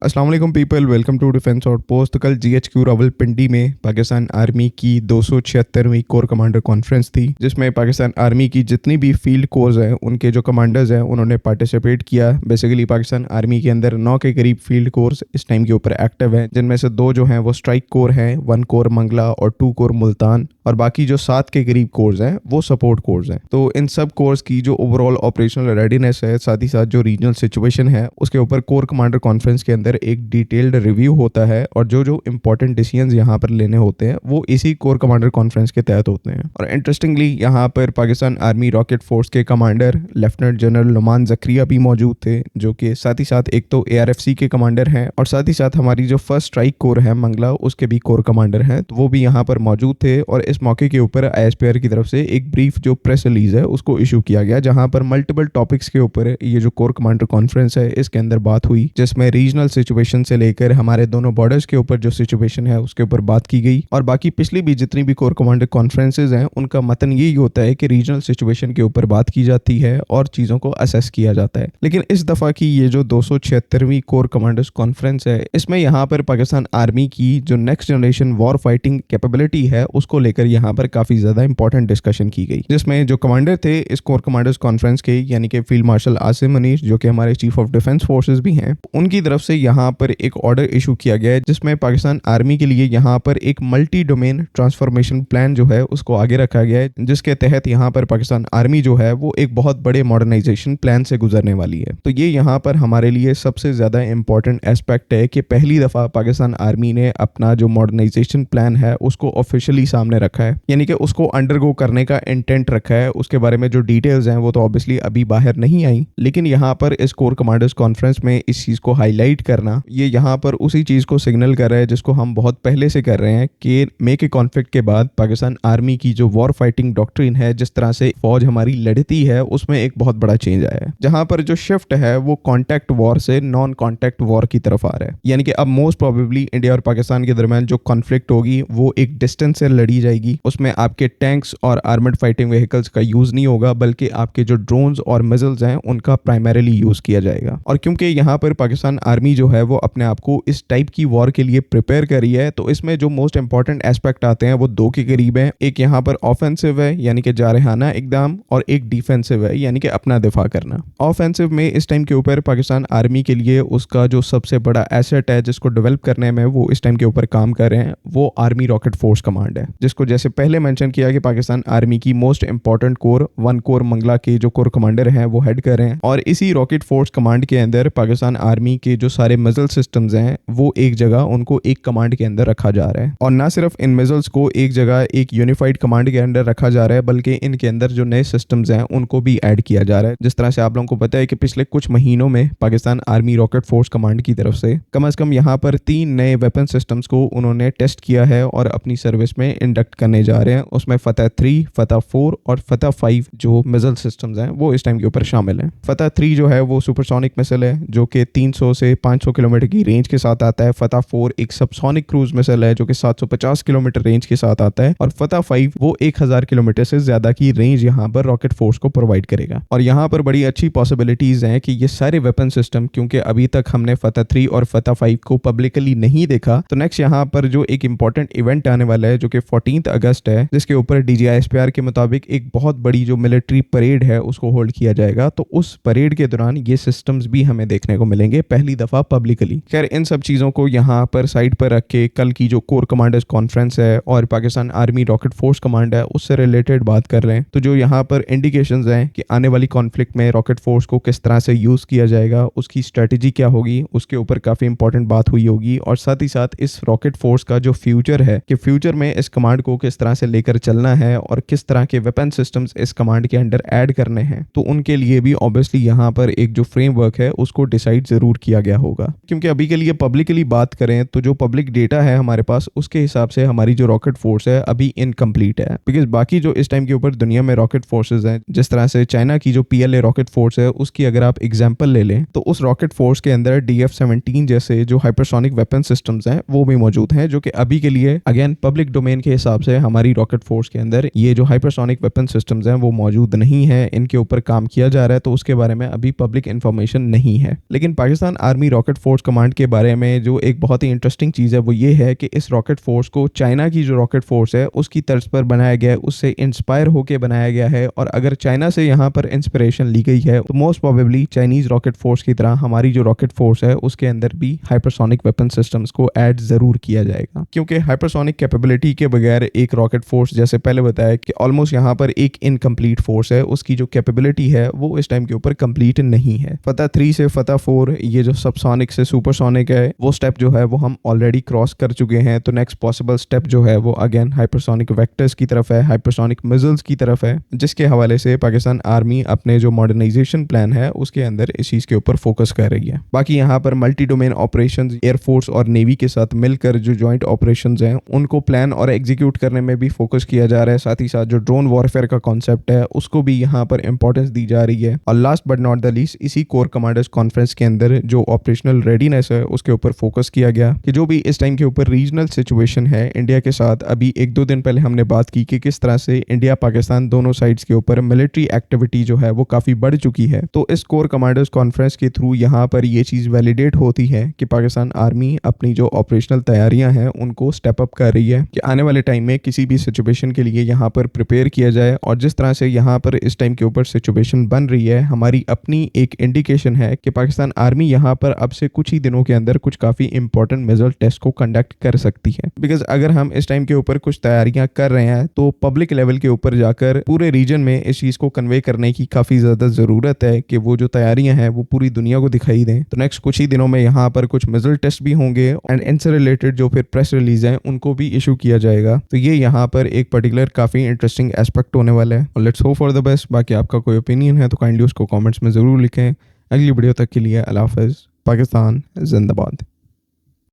अस्सलाम वालेकुम people, welcome to defence outpost. तो कल जीएचक्यू रावलपिंडी में पाकिस्तान आर्मी की 276वीं कोर कमांडर कॉन्फ्रेंस थी, जिसमें पाकिस्तान आर्मी की जितनी भी फील्ड कोर्स हैं उनके जो कमांडर्स हैं उन्होंने पार्टिसिपेट किया। बेसिकली पाकिस्तान आर्मी के अंदर 9 के करीब फील्ड कोर्स इस टाइम के ऊपर एक्टिव हैं, जिनमें से 2 जो हैं वो स्ट्राइक कोर हैं, 1 कोर मंगला और 2 कोर मुल्तान, और बाकी जो 7 के करीब कोर्स हैं वो सपोर्ट कोर्स हैं। तो इन सब कोर्स की जो ओवरऑल ऑपरेशनल रेडीनेस है, साथ ही साथ जो रीजनल सिचुएशन है, उसके ऊपर कोर कमांडर कॉन्फ्रेंस के अंदर एक डिटेल्ड रिव्यू होता है और जो जो इंपॉर्टेंट डिसीजंस यहाँ पर लेने होते हैं वो इसी कोर कमांडर कॉन्फ्रेंस के तहत होते हैं। और इंटरेस्टिंगली यहाँ पर पाकिस्तान आर्मी रॉकेट फोर्स के कमांडर लेफ्टिनेंट जनरल नुमान जक्रिया भी मौजूद थे, जो कि साथ ही साथ एक तो ARFC के कमांडर हैं और साथ ही साथ हमारी जो फर्स्ट स्ट्राइक कोर है मंगला, उसके भी कोर कमांडर हैं, तो वो भी यहाँ पर मौजूद थे। और इस मौके के ऊपर ISPR की तरफ से एक ब्रीफ जो प्रेस रिलीज है उसको इशू किया गया, जहाँ पर मल्टीपल टॉपिक्स के ऊपर ये जो कोर कमांडर कॉन्फ्रेंस है इसके अंदर बात हुई, जिसमें रीजनल सिचुएशन से लेकर हमारे दोनों बॉर्डर्स के ऊपर जो सिचुएशन है उसके ऊपर बात की गई। और बाकी पिछली भी जितनी भी कोर कमांडर कॉन्फ्रेंसेज हैं उनका मतन यही होता है कि रीजनल सिचुएशन के ऊपर बात की जाती है और चीज़ों को असेस किया जाता है। लेकिन इस दफ़ा की ये जो 276वीं कोर कमांडर्स कॉन्फ्रेंस है, इसमें यहाँ पर पाकिस्तान आर्मी की जो next generation war fighting capability है उसको लेकर यहाँ पर काफ़ी ज़्यादा इंपॉर्टेंट डिस्कशन की गई, जिसमें जो कमांडर थे इस कोर कमांडर्स कॉन्फ्रेंस के, यानी कि फील्ड मार्शल आसिम मुनीर, जो कि हमारे चीफ ऑफ डिफेंस फोर्सेज भी हैं, उनकी तरफ से यहाँ पर एक ऑर्डर इशू किया गया है, जिसमें पाकिस्तान आर्मी के लिए यहाँ पर एक मल्टी डोमेन ट्रांसफॉर्मेशन प्लान जो है उसको आगे रखा गया है, जिसके तहत यहाँ पर पाकिस्तान आर्मी जो है वो एक बहुत बड़े मॉडर्नाइजेशन प्लान से गुजरने वाली है। तो ये यहाँ पर हमारे लिए सबसे ज़्यादा इंपॉर्टेंट एस्पेक्ट है कि पहली दफ़ा पाकिस्तान आर्मी ने अपना जो मॉडर्नाइजेशन प्लान है उसको ऑफिशियली सामने रखा है, यानी कि उसको अंडरगो करने का इंटेंट रखा है। उसके बारे में जो डिटेल्स हैं वो तो ऑब्वियसली अभी बाहर नहीं आई, लेकिन यहाँ पर इस कोर कमांडर्स कॉन्फ्रेंस में इस चीज़ को हाईलाइट करना, ये यहाँ पर उसी चीज़ को सिग्नल कर रहा है जिसको हम बहुत पहले से कर रहे हैं कि मे के कॉन्फ्लिक्ट के बाद पाकिस्तान आर्मी की जो वॉर फाइटिंग डॉक्ट्रिन है, जिस तरह से फौज हमारी लड़ती है, उसमें एक बहुत बड़ा चेंज आया है, जहां पर जो शिफ्ट है वो कॉन्टैक्ट वॉर से नॉन कॉन्टैक्ट वॉर की तरफ आ रहा है। यानी कि अब मोस्ट प्रोबेबली इंडिया और पाकिस्तान के दरमियान जो कॉन्फ्लिक्ट होगी वो एक डिस्टेंस से लड़ी जाएगी। उसमें आपके टैंक्स और आर्मर्ड फाइटिंग व्हीकल्स का यूज नहीं होगा, बल्कि आपके जो ड्रोन्स और मिसाइल्स हैं उनका प्राइमरीली यूज किया जाएगा। और क्योंकि यहाँ पर पाकिस्तान आर्मी जो है वो अपने आप को इस टाइप की वॉर के लिए प्रिपेयर करी है, तो इसमें जो मोस्ट इंपॉर्टेंट एस्पेक्ट आते हैं वो 2 के करीब हैं। एक यहाँ पर ऑफेंसिव है, यानी कि जारहाना इकदाम, और एक डिफेंसिव है, यानी कि अपना दिफा करना। ऑफेंसिव में इस टाइम के ऊपर पाकिस्तान आर्मी के लिए उसका जो सबसे बड़ा एसेट है जिसको डेवलप करने में वो इस टाइम के ऊपर काम कर रहे हैं, वो आर्मी रॉकेट फोर्स कमांड है, जिसको जैसे पहले मेंशन किया कि पाकिस्तान आर्मी की most important corps 1 corps Mangla के जो कोर कमांडर हैं वो हेड कर रहे हैं। और इसी रॉकेट फोर्स कमांड के अंदर पाकिस्तान आर्मी के जो सारे मिसाइल सिस्टम्स हैं वो एक जगह उनको एक कमांड के अंदर रखा जा रहा है। और ना सिर्फ इन मिसाइल्स को एक जगह एक यूनिफाइड कमांड के अंदर रखा जा रहा है, बल्कि इनके अंदर जो नए सिस्टम्स हैं उनको भी ऐड किया जा रहा है। जिस तरह से आप लोगों को पता है कि पिछले कुछ महीनों में Pakistan army rocket force command की तरफ से कम यहाँ पर 3 नए वेपन सिस्टम्स को उन्होंने टेस्ट किया है और अपनी सर्विस में इंडक्ट करने जा रहे हैं। उसमें फतह 3, फतह 4 और फतह 5 जो मिसाइल सिस्टम्स हैं वो इस टाइम के ऊपर शामिल हैं। फतह 3 जो है वो सुपरसोनिक मिसाइल है जो कि 300 से 500 किलोमीटर की रेंज के साथ आता है। फतह 4 एक सबसोनिक क्रूज मिसाइल है जो कि 750 किलोमीटर रेंज के साथ आता है। और फतह 5 वो 1000 किलोमीटर से ज्यादा की रेंज यहाँ पर रॉकेट फोर्स को प्रोवाइड करेगा। और यहाँ पर बड़ी अच्छी पॉसिबिलिटीज हैं कि ये सारे वेपन सिस्टम, क्योंकि अभी तक हमने फतह 3 और फतह 5 को पब्लिकली नहीं देखा, तो नेक्स्ट यहाँ पर जो एक इंपॉर्टेंट इवेंट आने वाला है जो कि 14 अगस्त है, जिसके ऊपर DGISPR के मुताबिक एक बहुत बड़ी जो मिलिट्री परेड है उसको होल्ड किया जाएगा। तो उस परेड के दौरान ये सिस्टम्स भी हमें देखने को मिलेंगे पहली दफा पब्लिकली। खैर, इन सब चीजों को यहाँ पर साइड पर रख के कल की जो कोर कमांडर्स कॉन्फ्रेंस है और Pakistan army rocket force command है उससे रिलेटेड बात कर रहे हैं। तो जो यहाँ पर इंडिकेशंस हैं कि आने वाली कॉन्फ्लिक्ट में रॉकेट फोर्स को किस तरह से यूज किया जाएगा, उसकी स्ट्रेटेजी क्या होगी, उसके ऊपर काफी इंपॉर्टेंट बात हुई होगी। और साथ ही साथ इस रॉकेट फोर्स का जो फ्यूचर है कि फ्यूचर में इस कमांड को किस तरह से लेकर चलना है और किस तरह के वेपन सिस्टम्स इस कमांड के अंडर ऐड करने हैं, तो उनके लिए भी ऑब्वियसली यहाँ पर एक जो फ्रेमवर्क है उसको डिसाइड जरूर किया गया होगा। क्योंकि अभी के लिए पब्लिकली बात करें तो जो पब्लिक डेटा है हमारे पास उसके हिसाब से हमारी जो रॉकेट फोर्स है अभी इनकम्प्लीट है। बिकॉज बाकी जो इस टाइम के ऊपर दुनिया में रॉकेट फोर्सेज हैं, जिस तरह से चाइना की जो PLA रॉकेट फोर्स है उसकी अगर आप एग्जांपल ले लें तो उस रॉकेट फोर्स के अंदर DF-17 जैसे जो हाइपरसोनिक वेपन सिस्टम्स हैं वो भी मौजूद हैं, जो कि अभी के लिए अगेन पब्लिक डोमेन के हिसाब से हमारी रॉकेट फोर्स के अंदर ये जो हाइपरसोनिक वेपन सिस्टम्स हैं वो मौजूद नहीं है। इनके ऊपर काम किया जा रहा है, तो उसके बारे में अभी पब्लिक इंफॉर्मेशन नहीं है। लेकिन Pakistan army rocket rocket force command के बारे में जो एक बहुत ही इंटरेस्टिंग चीज़ है वो ये है कि इस रॉकेट फोर्स को चाइना की जो रॉकेट फोर्स है उसकी तर्ज पर बनाया गया है, उससे इंस्पायर होकर बनाया गया है। और अगर चाइना से यहाँ पर इंस्पिरेशन ली गई है तो most probably Chinese rocket force की तरह हमारी जो रॉकेट फोर्स है उसके अंदर भी हाइपरसोनिक वेपन सिस्टम्स को ऐड जरूर किया जाएगा, क्योंकि हाइपरसोनिक कैपेबिलिटी के बगैर एक रॉकेट फोर्स, जैसे पहले बताया कि ऑलमोस्ट यहाँ पर एक इनकम्प्लीट फोर्स है, उसकी जो कैपेबिलिटी है वो इस टाइम के ऊपर कंप्लीट नहीं है। फतह 3 से फतह 4 ये जो सबसोनिक से सुपरसोनिक है वो स्टेप जो है वो हम ऑलरेडी क्रॉस कर चुके हैं। तो नेक्स्ट पॉसिबल स्टेप जो है वो अगेन हाइपरसोनिक वेक्टर्स की तरफ है, हाइपरसोनिक मिसाइल्स की तरफ है, जिसके हवाले से पाकिस्तान आर्मी अपने जो मॉडर्नाइजेशन प्लान है उसके अंदर इस चीज के ऊपर फोकस कर रही है। बाकी यहाँ पर मल्टी डोमेन ऑपरेशंस एयरफोर्स और नेवी के साथ मिलकर जो जॉइंट ऑपरेशंस हैं उनको प्लान और एग्जीक्यूट करने में भी फोकस किया जा रहा है। साथ ही साथ जो ड्रोन वॉरफेयर का कॉन्सेप्ट है उसको भी यहाँ पर इंपॉर्टेंस दी जा रही है। और last but not the least, इसी कोर कमांडर्स कॉन्फ्रेंस के अंदर जो ऑपरेशनल रेडीनेस है उसके ऊपर फोकस किया गया कि जो भी इस टाइम के ऊपर रीजनल सिचुएशन है इंडिया के साथ, अभी 1-2 दिन पहले हमने बात की कि किस तरह से इंडिया पाकिस्तान दोनों साइड्स के ऊपर मिलिट्री एक्टिविटी जो है वो काफी बढ़ चुकी है। तो इस कोर कमांडर्स कॉन्फ्रेंस के थ्रू यहाँ पर ये चीज वैलिडेट होती है कि पाकिस्तान आर्मी अपनी जो ऑपरेशनल तैयारियां हैं उनको स्टेप अप कर रही है कि आने वाले टाइम में किसी भी सिचुएशन के लिए यहाँ पर प्रिपेयर किया जाए। और जिस तरह से यहाँ पर इस टाइम के ऊपर सिचुएशन बन रही है, हमारी अपनी एक इंडिकेशन है कि पाकिस्तान आर्मी यहाँ पर अब से कुछ ही दिनों के अंदर कुछ काफी इंपॉर्टेंट मिसाइल टेस्ट को कंडक्ट कर सकती है। बिकॉज अगर हम इस टाइम के ऊपर कुछ तैयारियां कर रहे हैं तो पब्लिक लेवल के ऊपर जाकर पूरे रीजन में इस चीज को कन्वे करने की काफी ज्यादा जरूरत है कि वो जो तैयारियां हैं वो पूरी दुनिया को दिखाई दें। तो नेक्स्ट कुछ ही दिनों में यहाँ पर कुछ मिसाइल टेस्ट भी होंगे एंड इनसे रिलेटेड जो फिर प्रेस रिलीज है उनको भी इशू किया जाएगा। तो ये यहाँ पर एक पर्टिकुलर काफी इंटरेस्टिंग एस्पेक्ट होने वाला है और let's hope for the best. बाकी आपका कोई ओपिनियन है तो काइंडली उसको कमेंट्स में जरूर लिखें। अगली वीडियो तक के लिए अल्लाह हाफिज़। पाकिस्तान जिंदाबाद।